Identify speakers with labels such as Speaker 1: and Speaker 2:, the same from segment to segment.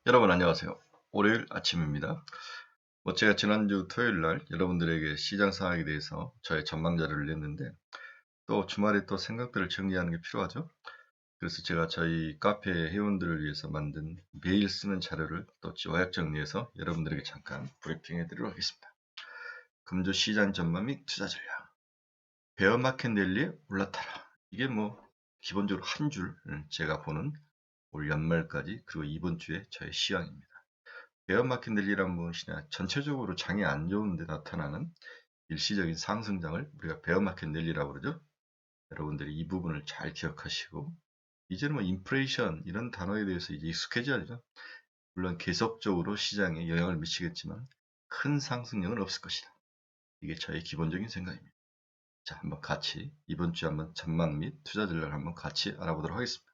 Speaker 1: 여러분 안녕하세요. 월요일 아침입니다. 제가 지난주 토요일 날 여러분들에게 시장 상황에 대해서 저의 전망 자료를 냈는데 또 주말에 또 생각들을 정리하는 게 필요하죠. 그래서 제가 저희 카페 회원들을 위해서 만든 매일 쓰는 자료를 또 요약 정리해서 여러분들에게 잠깐 브리핑해 드리도록 하겠습니다. 금주 시장 전망 및 투자 전략. 베어 마켓 랠리에 올라타라. 이게 기본적으로 한 줄 제가 보는 올 연말까지 그리고 이번 주에 저의 시황입니다. 베어 마켓 랠리란 무엇이냐? 전체적으로 장이 안 좋은데 나타나는 일시적인 상승장을 우리가 베어 마켓 랠리라고 그러죠. 여러분들이 이 부분을 잘 기억하시고 이제는 인플레이션 이런 단어에 대해서 이제 익숙해져야죠. 물론 계속적으로 시장에 영향을 미치겠지만 큰 상승력은 없을 것이다. 이게 저의 기본적인 생각입니다. 자, 한번 같이 이번 주 한번 전망 및 투자 전략을 한번 같이 알아보도록 하겠습니다.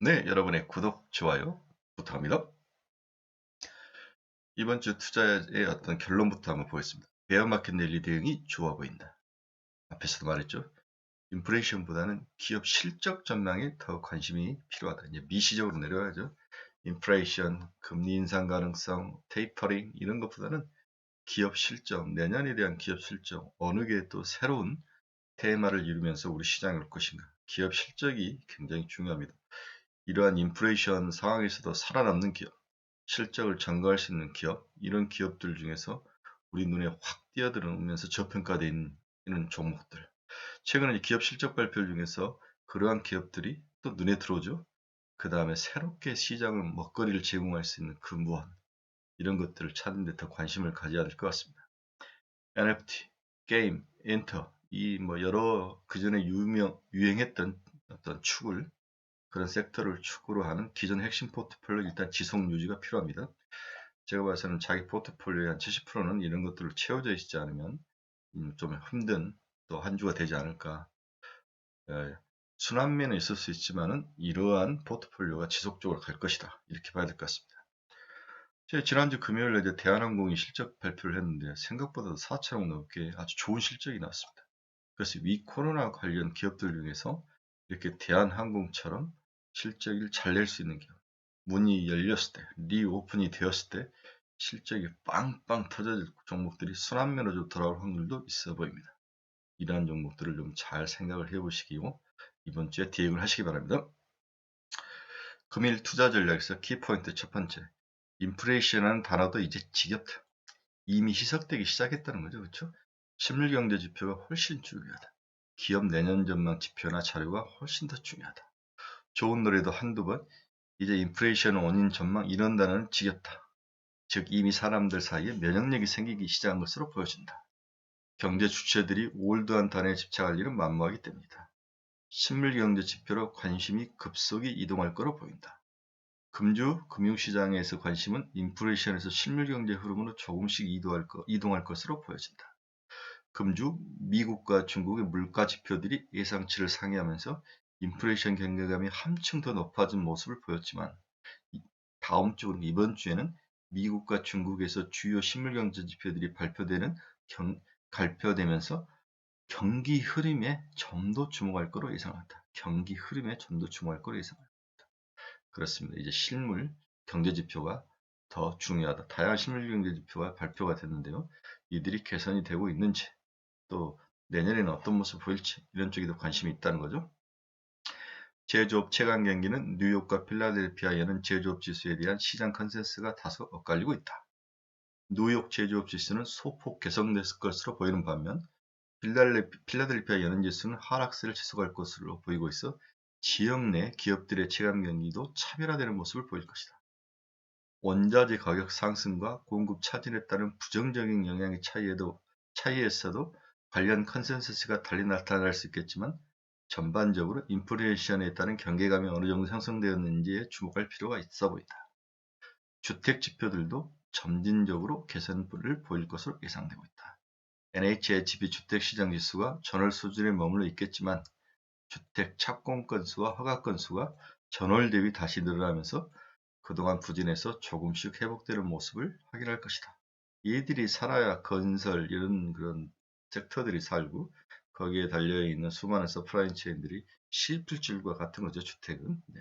Speaker 1: 네, 여러분의 구독, 좋아요 부탁합니다. 이번 주 투자의 어떤 결론부터 한번 보겠습니다. 베어마켓 랠리 대응이 좋아 보인다. 앞에서도 말했죠. 인플레이션보다는 기업 실적 전망에 더 관심이 필요하다. 이제 미시적으로 내려가죠. 인플레이션, 금리 인상 가능성, 테이퍼링 이런 것보다는 기업 실적, 내년에 대한 기업 실적, 어느 게 또 새로운 테마를 이루면서 우리 시장에 올 것인가. 기업 실적이 굉장히 중요합니다. 이러한 인플레이션 상황에서도 살아남는 기업, 실적을 증가할 수 있는 기업, 이런 기업들 중에서 우리 눈에 확 뛰어들어오면서 저평가되어 있는 종목들. 최근에 기업 실적 발표 중에서 그러한 기업들이 또 눈에 들어오죠. 그 다음에 새롭게 시장을 먹거리를 제공할 수 있는 그 무언, 이런 것들을 찾는 데 더 관심을 가져야 될 것 같습니다. NFT, 게임, 엔터, 이 여러 그전에 유행했던 어떤 축을 그런 섹터를 축으로 하는 기존 핵심 포트폴리오 일단 지속 유지가 필요합니다. 제가 봐서는 자기 포트폴리오의 한 70%는 이런 것들을 채워져 있지 않으면 좀 힘든 또 한 주가 되지 않을까. 순환매는 있을 수 있지만은 이러한 포트폴리오가 지속적으로 갈 것이다. 이렇게 봐야 될 것 같습니다. 제가 지난주 금요일에 이제 대한항공이 실적 발표를 했는데 생각보다 4천억 넘게 아주 좋은 실적이 나왔습니다. 그래서 위 코로나 관련 기업들 중에서 이렇게 대한항공처럼 실적을 잘 낼 수 있는 기업, 문이 열렸을 때, 리오픈이 되었을 때 실적이 빵빵 터질 종목들이 순환매로 돌아올 확률도 있어 보입니다. 이러한 종목들을 좀 잘 생각을 해보시고 이번 주에 대응을 하시기 바랍니다. 금일 투자 전략에서 키포인트 첫 번째, 인플레이션이라는 단어도 이제 지겹다. 이미 희석되기 시작했다는 거죠. 그렇죠? 실물 경제 지표가 훨씬 중요하다. 기업 내년 전망 지표나 자료가 훨씬 더 중요하다. 좋은 노래도 한두 번, 이제 인플레이션 원인 전망 이런 단어는 지겹다. 즉 이미 사람들 사이에 면역력이 생기기 시작한 것으로 보여진다. 경제 주체들이 올드한 단어에 집착할 일은 만무하기 때문이다. 실물경제 지표로 관심이 급속히 이동할 거로 보인다. 금주 금융시장에서 관심은 인플레이션에서 실물경제 흐름으로 조금씩 이동할 것으로 보여진다. 금주 미국과 중국의 물가 지표들이 예상치를 상회하면서 인플레이션 경계감이 한층 더 높아진 모습을 보였지만 다음 주 이번 주에는 미국과 중국에서 주요 실물경제 지표들이 발표되면서 경기 흐름에 좀 더 주목할 거로 예상한다. 경기 흐름에 좀 더 주목할 거로 예상합니다. 그렇습니다. 이제 실물 경제 지표가 더 중요하다. 다양한 실물 경제 지표가 발표가 됐는데요. 이들이 개선이 되고 있는지 또 내년에는 어떤 모습을 보일지 이런 쪽에도 관심이 있다는 거죠. 제조업 체감 경기는 뉴욕과 필라델피아 여는 제조업 지수에 대한 시장 컨센서스가 다소 엇갈리고 있다. 뉴욕 제조업 지수는 소폭 개선됐을 것으로 보이는 반면 필라델피아 연은지수는 하락세를 지속할 것으로 보이고 있어 지역 내 기업들의 체감 경기도 차별화되는 모습을 보일 것이다. 원자재 가격 상승과 공급 차질에 따른 부정적인 영향의 차이에서도 관련 컨센서스가 달리 나타날 수 있겠지만 전반적으로 인플레이션에 따른 경계감이 어느 정도 형성되었는지에 주목할 필요가 있어 보인다. 주택 지표들도 점진적으로 개선을 보일 것으로 예상되고 있다. NHHB 주택시장지수가 전월 수준에 머물러 있겠지만 주택 착공 건수와 허가 건수가 전월 대비 다시 늘어나면서 그동안 부진해서 조금씩 회복되는 모습을 확인할 것이다. 얘들이 살아야 건설 이런 그런 섹터들이 살고 거기에 달려있는 수많은 서프라이 체인들이 씹힐 줄과 같은 거죠. 주택은. 네.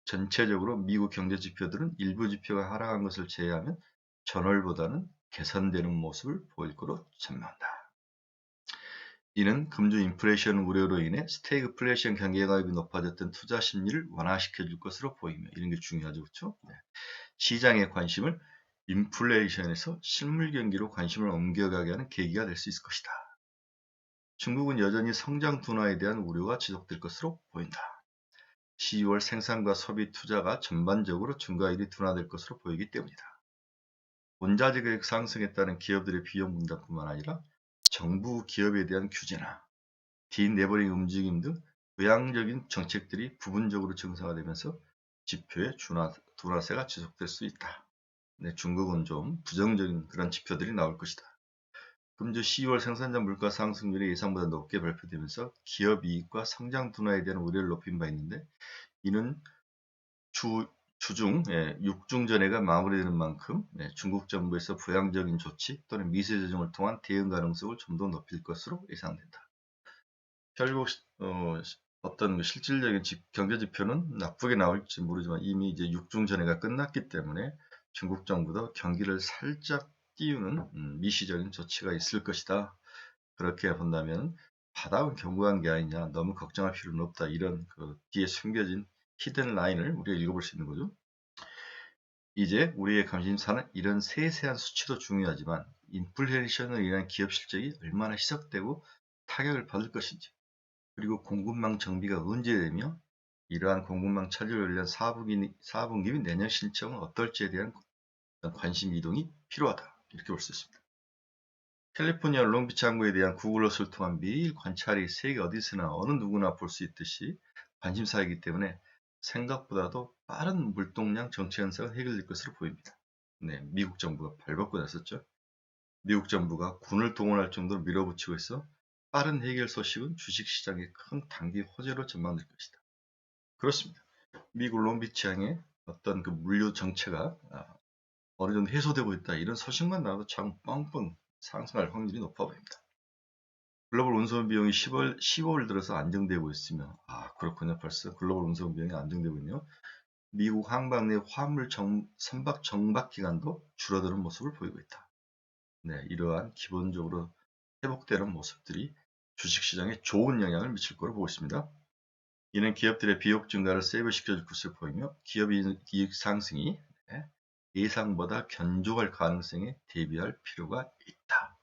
Speaker 1: 전체적으로 미국 경제 지표들은 일부 지표가 하락한 것을 제외하면 전월보다는 개선되는 모습을 보일 것으로 전망한다. 이는 금주 인플레이션 우려로 인해 스태그플레이션 경계가입이 높아졌던 투자 심리를 완화시켜줄 것으로 보이며, 이런 게 중요하죠. 그렇죠? 네. 시장의 관심을 인플레이션에서 실물 경기로 관심을 옮겨가게 하는 계기가 될 수 있을 것이다. 중국은 여전히 성장 둔화에 대한 우려가 지속될 것으로 보인다. 12월 생산과 소비 투자가 전반적으로 증가율이 둔화될 것으로 보이기 때문이다. 원자재 가격 상승에 따른 기업들의 비용 분담뿐만 아니라 정부 기업에 대한 규제나 디레버링 움직임 등 부양적인 정책들이 부분적으로 정상화되면서 지표의 둔화세가 지속될 수 있다. 네, 중국은 좀 부정적인 그런 지표들이 나올 것이다. 금주 12월 생산자 물가 상승률이 예상보다 높게 발표되면서 기업 이익과 성장 둔화에 대한 우려를 높인 바 있는데, 이는 주중 6중 전회가 마무리되는 만큼 중국 정부에서 부양적인 조치 또는 미세 조정을 통한 대응 가능성을 좀 더 높일 것으로 예상된다. 결국 어떤 실질적인 경제 지표는 나쁘게 나올지 모르지만 이미 이제 6중 전회가 끝났기 때문에 중국 정부도 경기를 살짝 띄우는 미시적인 조치가 있을 것이다. 그렇게 본다면 바닥은 견고한 게 아니냐, 너무 걱정할 필요는 없다, 이런 그 뒤에 숨겨진 히든 라인을 우리가 읽어볼 수 있는 거죠. 이제 우리의 관심사는 이런 세세한 수치도 중요하지만 인플레이션으로 인한 기업 실적이 얼마나 희석되고 타격을 받을 것인지, 그리고 공급망 정비가 언제 되며 이러한 공급망 차질을 위한 4분기 및 내년 실적은 어떨지에 대한 관심 이동이 필요하다, 이렇게 볼 수 있습니다. 캘리포니아 롱비치 항구에 대한 구글어스를 통한 매일 관찰이 세계 어디서나 어느 누구나 볼 수 있듯이 관심사이기 때문에 생각보다도 빠른 물동량 정치 현상은 해결될 것으로 보입니다. 네, 미국 정부가 발벗고 나섰죠. 미국 정부가 군을 동원할 정도로 밀어붙이고 있어 빠른 해결 소식은 주식시장의 큰 단기 호재로 전망될 것이다. 그렇습니다. 미국 롱비치 항의 어떤 그 물류 정체가 어느 정도 해소되고 있다, 이런 소식만 나와도 장 뻥뻥 상승할 확률이 높아 보입니다. 글로벌 운송 비용이 15월 들어서 안정되고 있으며, 그렇군요. 벌써 글로벌 운송 비용이 안정되고 있네요. 미국 항방 내 화물 선박 정박 기간도 줄어드는 모습을 보이고 있다. 네, 이러한 기본적으로 회복되는 모습들이 주식시장에 좋은 영향을 미칠 거로 보고 있습니다. 이는 기업들의 비용 증가를 세이브시켜줄 것을 보이며 기업 이익 상승이 예상보다 견조할 가능성에 대비할 필요가 있다.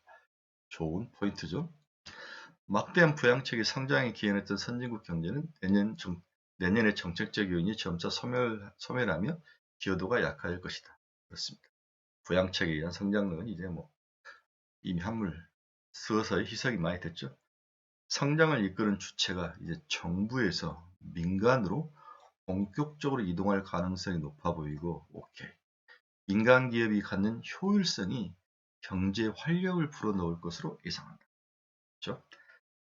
Speaker 1: 좋은 포인트죠. 막대한 부양책이 성장에 기여했던 선진국 경제는 내년의 정책적 요인이 점차 소멸하며 기여도가 약해질 것이다. 그렇습니다. 부양책에 의한 성장률은 이제 이미 한물 서서히 희석이 많이 됐죠. 성장을 이끄는 주체가 이제 정부에서 민간으로 본격적으로 이동할 가능성이 높아 보이고, 민간 기업이 갖는 효율성이 경제 활력을 불어넣을 것으로 예상한다. 그렇죠?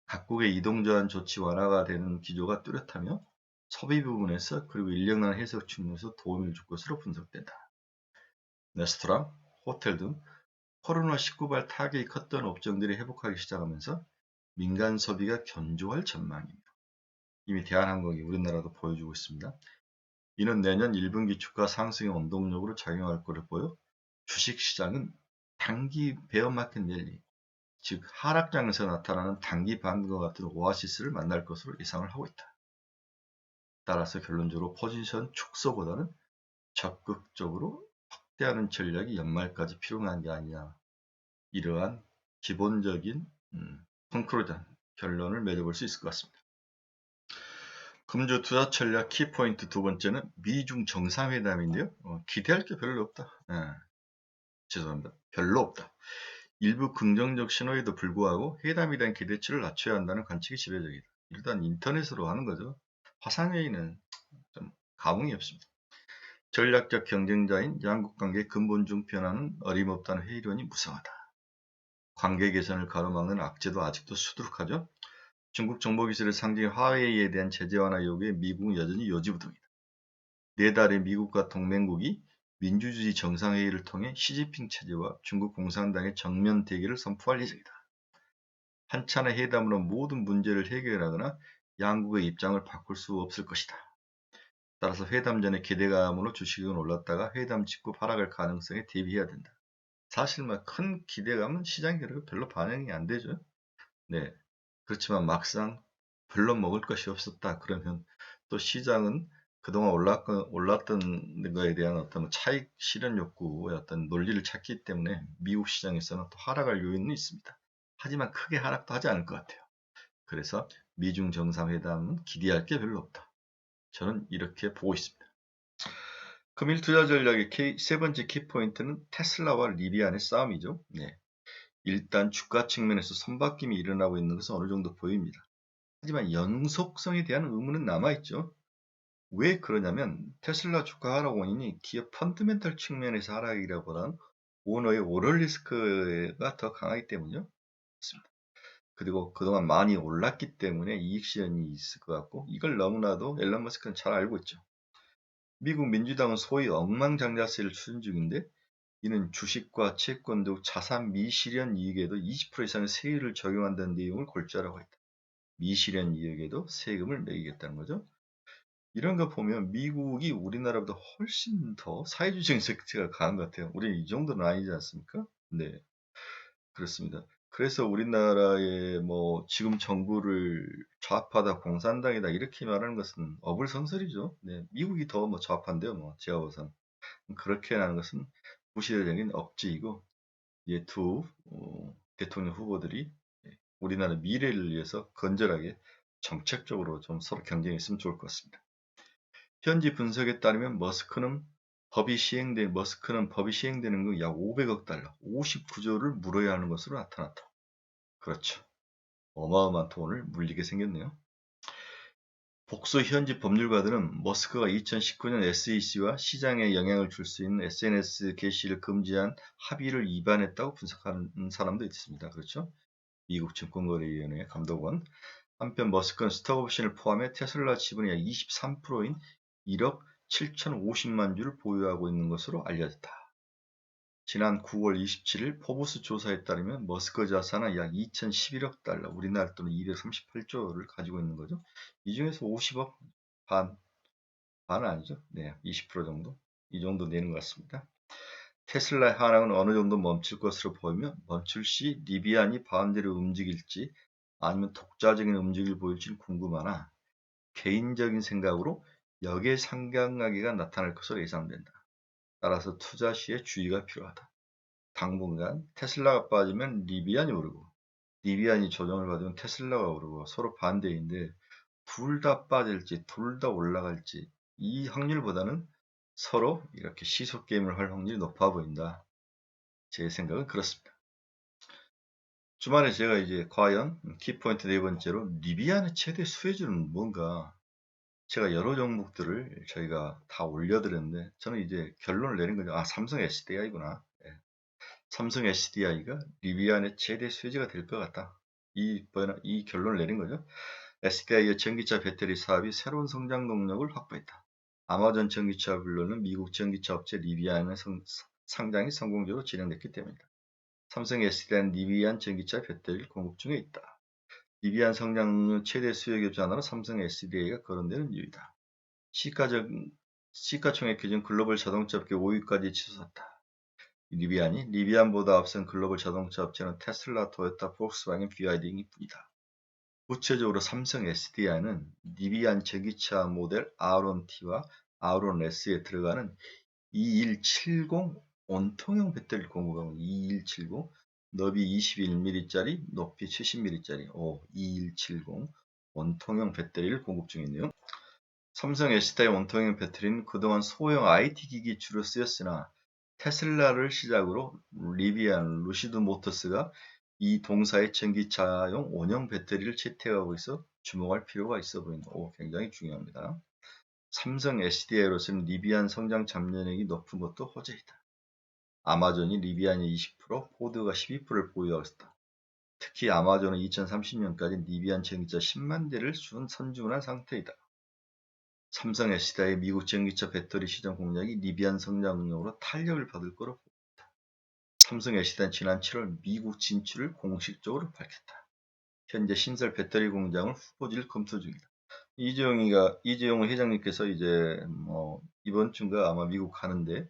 Speaker 1: 각국의 이동저한 조치 완화가 되는 기조가 뚜렷하며 소비 부분에서 그리고 인력난 해석 측면에서 도움을 줄 것으로 분석된다. 레스토랑, 호텔 등 코로나19발 타격이 컸던 업종들이 회복하기 시작하면서 민간 소비가 견조할 전망입니다. 이미 대한항공이 우리나라도 보여주고 있습니다. 이는 내년 1분기 주가 상승의 원동력으로 작용할 것으로 보여 주식시장은 단기 베어마켓 랠리, 즉 하락장에서 나타나는 단기 반등과 같은 오아시스를 만날 것으로 예상을 하고 있다. 따라서 결론적으로 포지션 축소보다는 적극적으로 확대하는 전략이 연말까지 필요한 게 아니냐, 이러한 기본적인 콘크루전 결론을 맺어볼 수 있을 것 같습니다. 금주 투자 전략 키포인트 두 번째는 미중 정상회담인데요. 기대할 게 별로 없다. 죄송합니다. 별로 없다. 일부 긍정적 신호에도 불구하고 회담에 대한 기대치를 낮춰야 한다는 관측이 지배적이다. 일단 인터넷으로 하는 거죠. 화상회의는 좀 감흥이 없습니다. 전략적 경쟁자인 양국 관계 근본적 변화는 어림없다는 회의론이 무성하다. 관계 개선을 가로막는 악재도 아직도 수두룩하죠. 중국 정보기술의 상징 화웨이에 대한 제재 완화 요구에 미국은 여전히 요지부동이다. 내달에 미국과 동맹국이 민주주의 정상회의를 통해 시진핑 체제와 중국 공산당의 정면 대결을 선포할 예정이다. 한차의 회담으로 모든 문제를 해결하거나 양국의 입장을 바꿀 수 없을 것이다. 따라서 회담 전에 기대감으로 주식은 올랐다가 회담 직후 하락할 가능성에 대비해야 된다. 사실 큰 기대감은 시장에 별로 반영이 안 되죠. 네. 그렇지만 막상 별로 먹을 것이 없었다. 그러면 또 시장은 그동안 올랐던 거에 대한 어떤 차익 실현 욕구의 어떤 논리를 찾기 때문에 미국 시장에서는 또 하락할 요인은 있습니다. 하지만 크게 하락도 하지 않을 것 같아요. 그래서 미중 정상회담은 기대할 게 별로 없다. 저는 이렇게 보고 있습니다. 금일 투자 전략의 세 번째 키포인트는 테슬라와 리비안의 싸움이죠. 네. 일단 주가 측면에서 선바뀜이 일어나고 있는 것은 어느 정도 보입니다. 하지만 연속성에 대한 의문은 남아있죠. 왜 그러냐면 테슬라 주가 하락 원인이 기업 펀드멘털 측면에서 하락이라보다는 오너의 오럴 리스크가 더 강하기 때문이죠. 그리고 그동안 많이 올랐기 때문에 이익 실현이 있을 것 같고 이걸 너무나도 앨런 머스크는 잘 알고 있죠. 미국 민주당은 소위 억망장자세를 추진 중인데 이는 주식과 채권 등 자산 미실현 이익에도 20% 이상의 세율을 적용한다는 내용을 골자라고 했다. 미실현 이익에도 세금을 매기겠다는 거죠. 이런 거 보면 미국이 우리나라보다 훨씬 더 사회주의 정책가 강한 것 같아요. 우리는 이 정도는 아니지 않습니까? 네, 그렇습니다. 그래서 우리나라의 지금 정부를 좌파다, 공산당이다 이렇게 말하는 것은 어불성설이죠. 네, 미국이 더 좌파인데요. 제가 봐서는 그렇게 하는 것은 구시대적인 억지이고 두 대통령 후보들이 우리나라 미래를 위해서 건전하게 정책적으로 좀 서로 경쟁했으면 좋을 것 같습니다. 현지 분석에 따르면 머스크는 법이 시행되는 거 약 500억 달러, 59조를 물어야 하는 것으로 나타났다. 그렇죠. 어마어마한 돈을 물리게 생겼네요. 복수 현지 법률가들은 머스크가 2019년 SEC와 시장에 영향을 줄 수 있는 SNS 게시를 금지한 합의를 위반했다고 분석하는 사람도 있습니다. 그렇죠? 미국 증권거래위원회 감독원. 한편 머스크는 스톡옵션을 포함해 테슬라 지분의 약 23%인 1억 7,050만 주를 보유하고 있는 것으로 알려졌다. 지난 9월 27일 포브스 조사에 따르면 머스크 자산은 약 2,011억 달러, 우리나라 돈은 238조를 가지고 있는 거죠. 이 중에서 50억, 반은 아니죠. 네, 20% 정도. 이 정도 내는 것 같습니다. 테슬라의 하락은 어느 정도 멈출 것으로 보이며 멈출 시 리비안이 바운드를 움직일지 아니면 독자적인 움직임을 보일지 궁금하나 개인적인 생각으로 역의 상향하기가 나타날 것으로 예상된다. 따라서 투자 시에 주의가 필요하다. 당분간 테슬라가 빠지면 리비안이 오르고 리비안이 조정을 받으면 테슬라가 오르고 서로 반대인데 둘 다 빠질지 둘 다 올라갈지 이 확률보다는 서로 이렇게 시속 게임을 할 확률이 높아 보인다. 제 생각은 그렇습니다. 주말에 제가 이제 과연 키포인트 네 번째로 리비안의 최대 수혜주는 뭔가 제가 여러 종목들을 저희가 다 올려드렸는데 저는 이제 결론을 내린 거죠. 삼성 SDI구나. 삼성 SDI가 리비안의 최대 수혜주가 될 것 같다. 이 결론을 내린 거죠. SDI의 전기차 배터리 사업이 새로운 성장 동력을 확보했다. 아마존 전기차 분류는 미국 전기차 업체 리비안의 상장이 성공적으로 진행됐기 때문이다. 삼성 SDI는 리비안 전기차 배터리를 공급 중에 있다. 리비안 성장 최대 수혜업자 하나로 삼성 SDI가 거론되는 이유이다. 시가총액 기준 글로벌 자동차 업계 5위까지 치솟았다. 리비안이 리비안보다 앞선 글로벌 자동차 업체는 테슬라, 토요타, 폭스바겐, BYD 뿐이다. 구체적으로 삼성 SDI는 리비안 전기차 모델 아우론-T와 아우론-S에 들어가는 2170 원통형 배터리를 공급하고 2170 너비 21mm짜리, 높이 70mm짜리 2170 원통형 배터리를 공급 중인데요. 삼성 SDI 원통형 배터리는 그동안 소형 IT 기기 주로 쓰였으나 테슬라를 시작으로 리비안, 루시드 모터스가 이 동사의 전기차용 원형 배터리를 채택하고 있어 주목할 필요가 있어 보인다. 굉장히 중요합니다. 삼성 SDI로서는 리비안 성장 잠재력이 높은 것도 호재이다. 아마존이 리비안의 20%, 포드가 12%를 보유하고 있다. 특히 아마존은 2030년까지 리비안 전기차 10만 대를 선주문한 상태이다. 삼성 SDI의 미국 전기차 배터리 시장 공략이 리비안 성장 능력으로 탄력을 받을 거로 보입니다. 삼성 SDI는 지난 7월 미국 진출을 공식적으로 밝혔다. 현재 신설 배터리 공장을 후보지를 검토 중이다. 이재용 회장님께서 이제 이번 주인가 아마 미국 가는데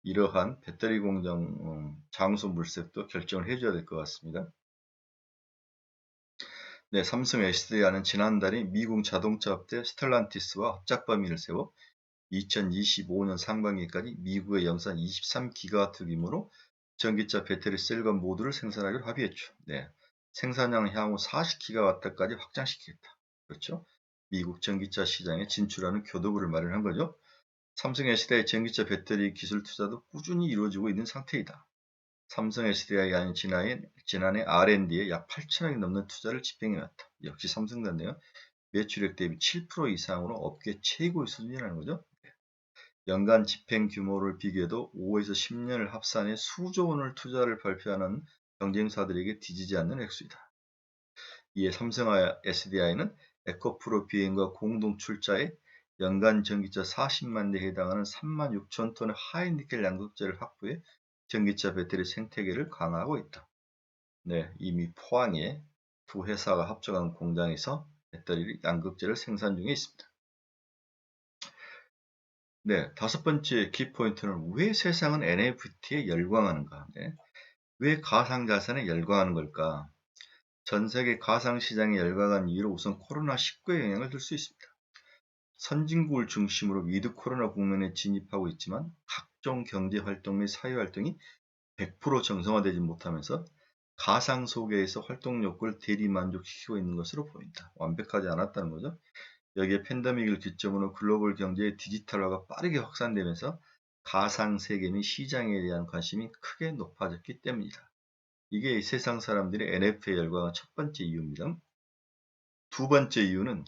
Speaker 1: 이러한 배터리 공장 장소 물색도 결정을 해줘야 될 것 같습니다. 네, 삼성 SDI는 지난달에 미국 자동차 업체 스텔란티스와 합작 범위를 세워 2025년 상반기까지 미국의 영산 23기가와트 규모로 전기차 배터리 셀과 모듈을 생산하기로 합의했죠. 네, 생산량을 향후 40기가와트까지 확장시키겠다. 그렇죠? 미국 전기차 시장에 진출하는 교도부를 마련한 거죠. 삼성 SDI 전기차 배터리 기술 투자도 꾸준히 이루어지고 있는 상태이다. 삼성 SDI는 지난해 R&D에 약 8천억이 넘는 투자를 집행해왔다. 역시 삼성단네요. 매출액 대비 7% 이상으로 업계 최고의 수준이라는 거죠. 연간 집행 규모를 비교해도 5에서 10년을 합산해 수조 원을 투자를 발표하는 경쟁사들에게 뒤지지 않는 액수이다. 이에 삼성 SDI는 에코프로 비행과 공동 출자에 연간 전기차 40만 대에 해당하는 3만 6천 톤의 하이니켈 양극재를 확보해 전기차 배터리 생태계를 강화하고 있다. 네, 이미 포항에 두 회사가 합작한 공장에서 배터리 양극재를 생산 중에 있습니다. 네, 다섯 번째 키포인트는 왜 세상은 NFT에 열광하는가? 네, 왜 가상자산에 열광하는 걸까? 전 세계 가상시장에 열광한 이유로 우선 코로나19의 영향을 들 수 있습니다. 선진국을 중심으로 위드 코로나 국면에 진입하고 있지만 각종 경제활동 및 사회활동이 100% 정상화되지 못하면서 가상 세계에서 활동 욕구를 대리만족시키고 있는 것으로 보인다. 완벽하지 않았다는 거죠. 여기에 팬데믹을 기점으로 글로벌 경제의 디지털화가 빠르게 확산되면서 가상세계 및 시장에 대한 관심이 크게 높아졌기 때문이다. 이게 세상 사람들의 NFT에 열광한 첫 번째 이유입니다. 두 번째 이유는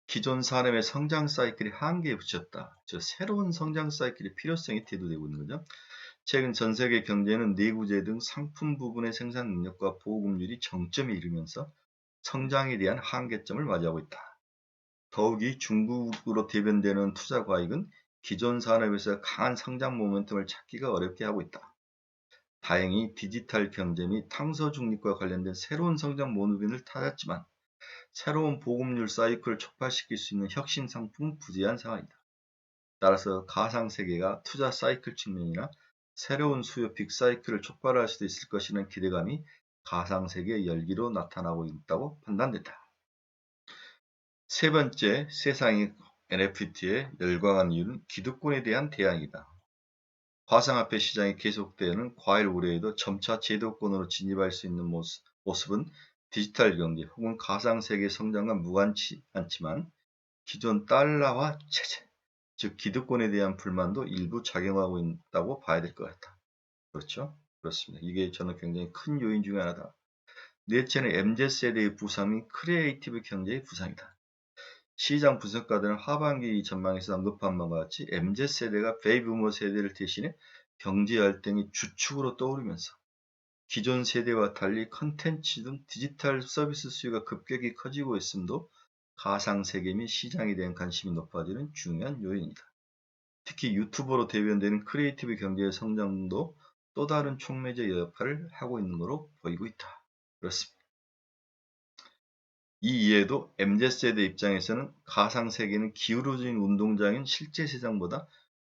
Speaker 1: 기존 산업의 성장 사이클이 한계에 부딪혔다. 즉 새로운 성장 사이클의 필요성이 대두되고 있는 거죠. 최근 전 세계 경제는 내구재 등 상품 부분의 생산 능력과 보급률이 정점에 이르면서 성장에 대한 한계점을 맞이하고 있다. 더욱이 중국으로 대변되는 투자 과익은 기존 산업에서 강한 성장 모멘텀을 찾기가 어렵게 하고 있다. 다행히 디지털 경제 및 탄소 중립과 관련된 새로운 성장 모멘텀을 찾았지만 새로운 보급률 사이클을 촉발시킬 수 있는 혁신 상품은 부재한 상황이다. 따라서 가상세계가 투자 사이클 측면이나 새로운 수요 빅 사이클을 촉발할 수도 있을 것이라는 기대감이 가상세계의 열기로 나타나고 있다고 판단된다. 세 번째, 세상이 NFT에 열광한 이유는 기득권에 대한 대항이다. 가상화폐 시장이 계속되는 과일 우려에도 점차 제도권으로 진입할 수 있는 모습은 디지털 경제 혹은 가상세계 성장과 무관치 않지만 기존 달러화 체제, 즉 기득권에 대한 불만도 일부 작용하고 있다고 봐야 될 것 같다. 그렇죠? 그렇습니다. 이게 저는 굉장히 큰 요인 중에 하나다. 넷째는 MZ세대의 부상 및 크리에이티브 경제의 부상이다. 시장 분석가들은 하반기 전망에서 언급한 바와 같이 MZ세대가 베이비부머 세대를 대신해 경제 열등이 주축으로 떠오르면서 기존 세대와 달리 컨텐츠 등 디지털 서비스 수요가 급격히 커지고 있음도 가상세계 및 시장에 대한 관심이 높아지는 중요한 요인이다. 특히 유튜버로 대변되는 크리에이티브 경제의 성장도 또 다른 촉매제 역할을 하고 있는 것으로 보이고 있다. 그렇습니다. 이 이해도 MZ세대 입장에서는 가상세계는 기울어진 운동장인 실제 세상보다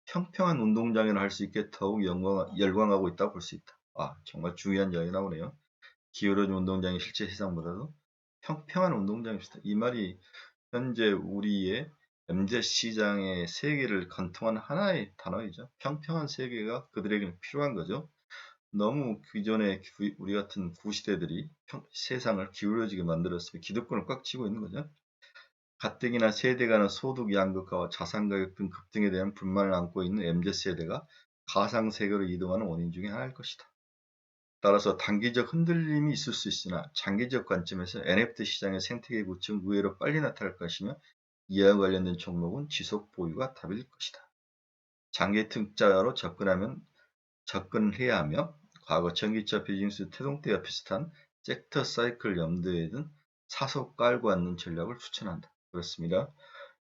Speaker 1: 평평한 운동장이라 할 수 있게 더욱 열광하고 있다고 볼 수 있다. 정말 중요한 이야기 나오네요. 기울어진 운동장이 실제 세상보다도 평평한 운동장입니다. 이 말이 현재 우리의 MZ 시장의 세계를 관통한 하나의 단어이죠. 평평한 세계가 그들에게는 필요한 거죠. 너무 기존의 우리 같은 구시대들이 세상을 기울어지게 만들었으면 기득권을 꽉 쥐고 있는 거죠. 가뜩이나 세대 간의 소득 양극화와 자산 가격 등 급등에 대한 불만을 안고 있는 MZ세대가 가상세계로 이동하는 원인 중에 하나일 것이다. 따라서 단기적 흔들림이 있을 수 있으나 장기적 관점에서 NFT 시장의 생태계 구축은 의외로 빨리 나타날 것이며 이와 관련된 종목은 지속 보유가 답일 것이다. 장기 투자로 접근해야 하며 과거 전기차 비즈니스 태동 때와 비슷한 섹터 사이클 염두에 둔 사서 깔고 앉는 전략을 추천한다. 그렇습니다.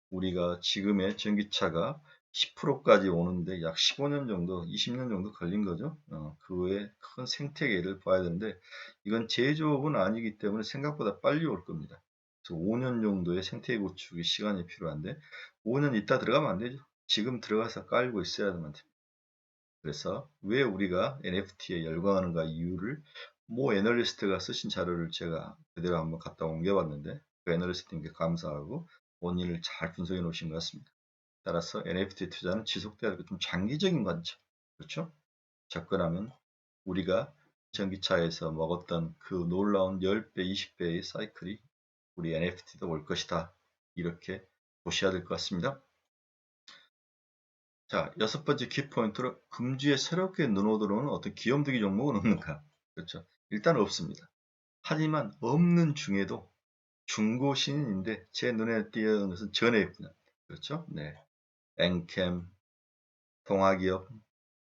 Speaker 1: 우리가 지금의 전기차가 10%까지 오는데 약 15년 정도, 20년 정도 걸린 거죠. 그 외에 큰 생태계를 봐야 되는데 이건 제조업은 아니기 때문에 생각보다 빨리 올 겁니다. 그래서 5년 정도의 생태 구축의 시간이 필요한데 5년 있다 들어가면 안 되죠. 지금 들어가서 깔고 있어야만 됩니다. 그래서 왜 우리가 NFT에 열광하는가 이유를 모 애널리스트가 쓰신 자료를 제가 그대로 한번 갖다 옮겨봤는데 그 애널리스트님께 감사하고 원인을 잘 분석해 놓으신 것 같습니다. 따라서 NFT 투자는 지속돼야 할 좀 장기적인 관점, 그렇죠? 접근하면 우리가 전기차에서 먹었던 그 놀라운 10배, 20배의 사이클이 우리 NFT도 올 것이다. 이렇게 보셔야 될 것 같습니다. 자, 6번째 키포인트로 금주에 새롭게 눈에 들어오는 어떤 귀염둥이 종목은 없는가? 그렇죠. 일단 없습니다. 하지만 없는 중에도 중고 신인인데 제 눈에 띄는 것은 전액입니다. 그렇죠? 네. 엔캠, 동아기업,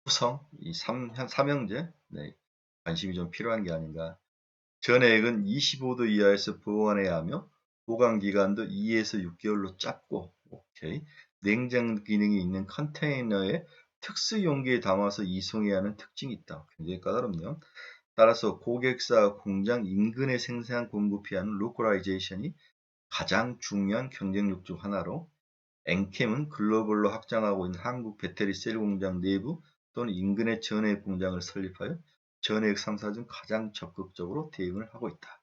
Speaker 1: 후성, 이 삼형제, 네. 관심이 좀 필요한 게 아닌가. 전액은 25도 이하에서 보관해야 하며 보관 기간도 2에서 6개월로 짧고, 오케이. 냉장 기능이 있는 컨테이너에 특수 용기에 담아서 이송해야 하는 특징이 있다. 굉장히 까다롭네요. 따라서 고객사 공장 인근에 생산 공급해야 하는 로컬라이제이션이 가장 중요한 경쟁력 중 하나로 엔캠은 글로벌로 확장하고 있는 한국 배터리 셀 공장 내부 또는 인근의 전해액 공장을 설립하여 전해액 3사 중 가장 적극적으로 대응을 하고 있다.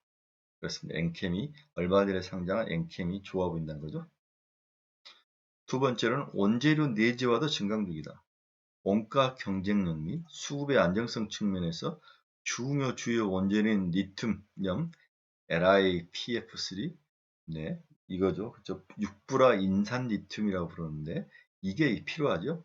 Speaker 1: 그렇습니다. 엔캠이 얼마 전에 상장한 엔캠이 좋아 보인다는 거죠. 두 번째로는 원재료 내재화도 증강 중이다. 원가 경쟁력 및 수급의 안정성 측면에서 주요 원재료인 리튬염, LiPF3, 네, 이거죠. 그쵸? 육불화 인산 리튬이라고 부르는데 이게 필요하죠.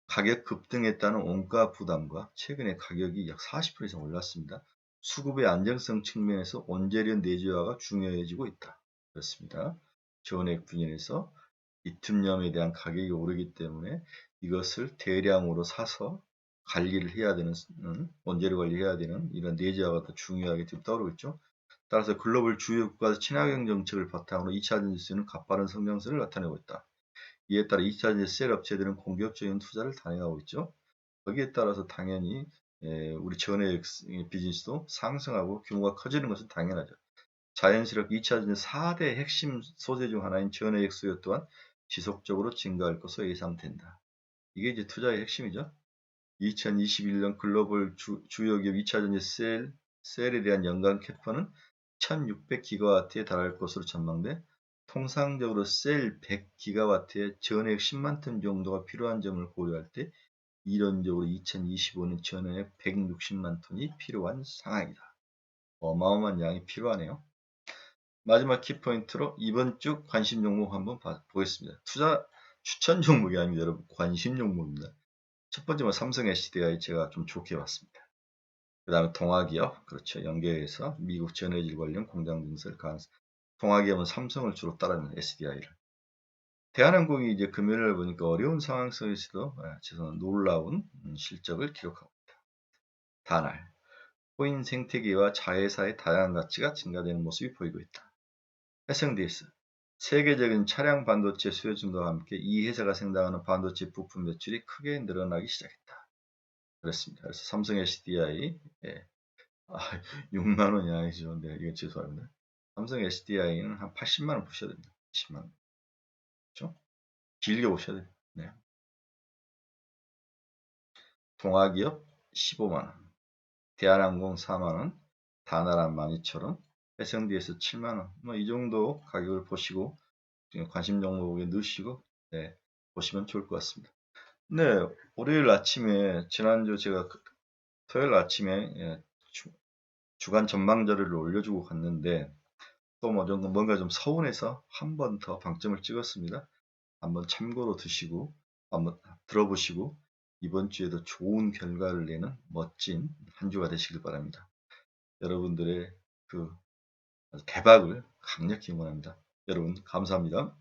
Speaker 1: 가격 급등에 따른 원가 부담과 최근에 가격이 약 40% 이상 올랐습니다. 수급의 안정성 측면에서 원재료 내재화가 중요해지고 있다. 그렇습니다. 전액 분야에서 리튬염에 대한 가격이 오르기 때문에 이것을 대량으로 사서 관리를 해야 되는 원재료 관리해야 되는 이런 내재화가 더 중요하게 지금 떠오르고 있죠. 따라서 글로벌 주요 국가의 친환경 정책을 바탕으로 2차 전지수는 가파른 성장세를 나타내고 있다. 이에 따라 2차 전지 셀 업체들은 공격적인 투자를 단행하고 있죠. 거기에 따라서 당연히 우리 전액 비즈니스도 상승하고 규모가 커지는 것은 당연하죠. 자연스럽게 2차 전지 4대 핵심 소재 중 하나인 전액 수요 또한 지속적으로 증가할 것으로 예상된다. 이게 이제 투자의 핵심이죠. 2021년 글로벌 주요 기업 2차 전지 셀에 대한 연간 캐파는 1600기가와트에 달할 것으로 전망돼 통상적으로 셀 100기가와트에 전액 10만 톤 정도가 필요한 점을 고려할 때 이론적으로 2025년 전액 160만 톤이 필요한 상황이다. 어마어마한 양이 필요하네요. 마지막 키포인트로 이번 주 관심 종목 한번 보겠습니다. 투자 추천 종목이 아닙니다. 여러분 관심 종목입니다. 첫 번째는 삼성 SDI 제가 좀 좋게 봤습니다. 그 다음에 동아기업, 그렇죠. 연계해서 미국 전해질 관련 공장 증설 가능성. 동아기업은 삼성을 주로 따르는 SDI를. 대한항공이 이제 금요일을 보니까 어려운 상황 속에서도 놀라운 실적을 기록하고 있다. 다날, 코인 생태계와 자회사의 다양한 가치가 증가되는 모습이 보이고 있다. SNDS, 세계적인 차량 반도체 수요 증가와 함께 이 회사가 생산하는 반도체 부품 매출이 크게 늘어나기 시작했다. 그렇습니다. 그래서 삼성 SDI, 6만 원이 아니죠. 네, 이거 죄송합니다. 삼성 SDI는 한 80만 원 보셔야 됩니다. 10만 원. 그렇죠? 길게 보셔야 돼요. 네. 동아기업 15만 원, 대한항공 4만 원, 다나라 12,000원, SND에서 7만 원. 뭐 이 정도 가격을 보시고 관심 종목에 넣으시고 보시면 좋을 것 같습니다. 네, 월요일 아침에 지난주 제가 토요일 아침에 주간 전망 자료를 올려주고 갔는데 또 뭔가 좀 서운해서 한 번 더 방점을 찍었습니다. 한번 참고로 드시고 한번 들어보시고 이번 주에도 좋은 결과를 내는 멋진 한 주가 되시길 바랍니다. 여러분들의 그 대박을 강력히 응원합니다. 여러분 감사합니다.